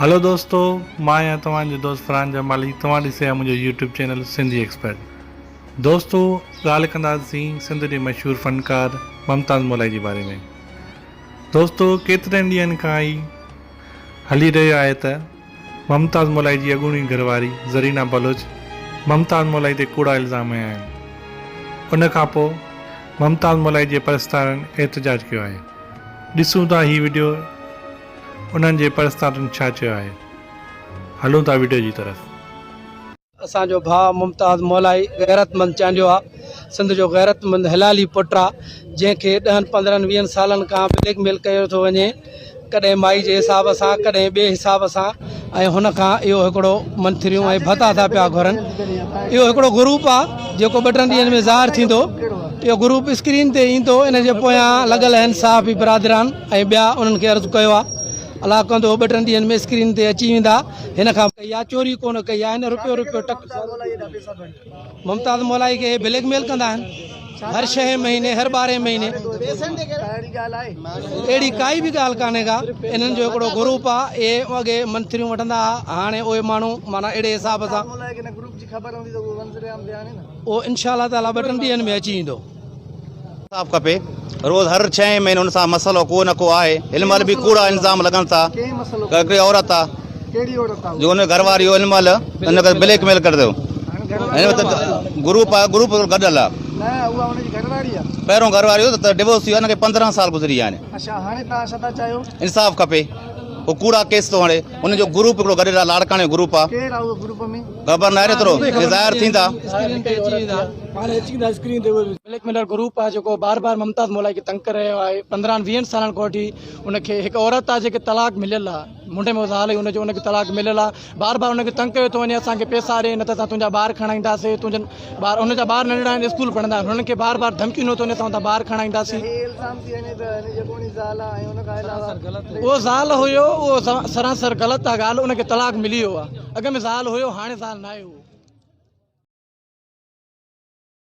Hello दोस्तों, मैं आहियां तव्हांजो दोस्त फरहान जमाली। तव्हां ॾिसिया मुंहिंजो यूट्यूब चैनल सिंधी एक्सपर्ट। दोस्तों, ॻाल्हि कंदासीं सिंध जे मशहूरु फ़नकार मुमताज़ मौलाई जे बारे में। दोस्तों, केतिरनि ॾींहंनि खां ई हली रहियो आहे त मुमताज़ मौलाई जी अॻूणी घरवारी ज़रीना बलोच मुमताज़ मौलाई ते कूड़ा इल्ज़ाम हया आहिनि। उन खां पोइ मुमताज़ मौलाई जे परस्तारनि एहतजाज कयो आहे। ॾिसूं था ही वीडियो उन्हनि जे परस्तारनि छा चयो आहे। हलूं था वीडियो जी तरफ़। असांजो भाउ मुमताज़ मौलाई गैरतमंद चांडियो आहे। सिंध जो गैरतमंद हिलाली पुटु आहे, जंहिंखे 10-15-20 सालनि खां ब्लैकमेल कयो थो वञे, कॾहिं माई जे हिसाब सां, कॾहिं ॿिए हिसाब सां। ऐं हुन खां इहो हिकिड़ो मंथरियूं ऐं भता था पिया घुरनि। इहो हिकिड़ो ग्रुप आहे जेको 2-3 ॾींहंनि में ज़ाहिर थींदो। इहो ग्रुप स्क्रीन ते ईंदो। इन जे पोयां लॻल आहिनि साफ़ी बिरादरान ऐं ॿिया। उन्हनि खे अर्ज़ु कयो आहे अलाह कंदो 2-3 ॾींहंनि में स्क्रीन ते अची वेंदा। हिन खां कई आहे, चोरी कोन कई आहे, हिन रुपयो टक मुमताज़ मौलाई खे ब्लैकमेल कंदा आहिनि हर 6 महीने, हर 12 महीने। अहिड़ी काई बि ॻाल्हि कान्हे का। इन्हनि जो हिकिड़ो ग्रुप आहे। इहे अॻे मंथरियूं वठंदा हुआ, हाणे उहे माण्हू माना अहिड़े हिसाब सां उहो इंशाअल्लाह ताला 2-3 ॾींहंनि में अची वेंदो। साफ़ खपे। रोज़ हर 6 महीने उन सां मसलो को न को आहे। हिन महिल बि कूड़ा इल्ज़ाम लॻनि था। हिकिड़ी औरत आहे जो हुन घरवारी हो, हिन महिल हुनखे ब्लैकमेल करे दो। ग्रुप आहे, ग्रुप गॾियल आहे। पहिरों घरवारी हो त डिवोर्स थी वियो, हिनखे 15 साल गुज़री विया आहिनि। इंसाफ़ खपे। वो कूड़ा केस थो हणे। हुनजो ग्रुप हिकिड़ो गॾियल आहे, लाड़काणे जो ग्रुप आहे। ख़बर न आहे एतिरो ज़ाहिर थींदा। ब्लैकमेलर ग्रुप आहे जेको बार बार मुमताज़ मौलाई खे तंग करे रहियो आहे। 15-20 सालनि खां वठी उनखे हिकु औरत आहे जेके तलाक मिलियल आहे, मुंडे में ज़ाल हुनजो, उनखे तलाक मिलियल आहे। बार बार उनखे तंग कयो थो वञे, असांखे पैसा ॾे न त असां तुंहिंजा ॿार खणाईंदासीं। तुंहिंजनि ॿार, उनजा ॿार नंढड़ा आहिनि, स्कूल पढ़ंदा आहिनि। हुननि खे बार बार धमकियूं नथो वञे, असां तुंहिंजा ॿार खणाईंदासीं। उहो ज़ाल हुयो, उहो सरासर ग़लति आहे ॻाल्हि। उनखे तलाक मिली वियो आहे। अॻ में ज़ाल हुयो, हाणे ज़ाल न आहे। उहो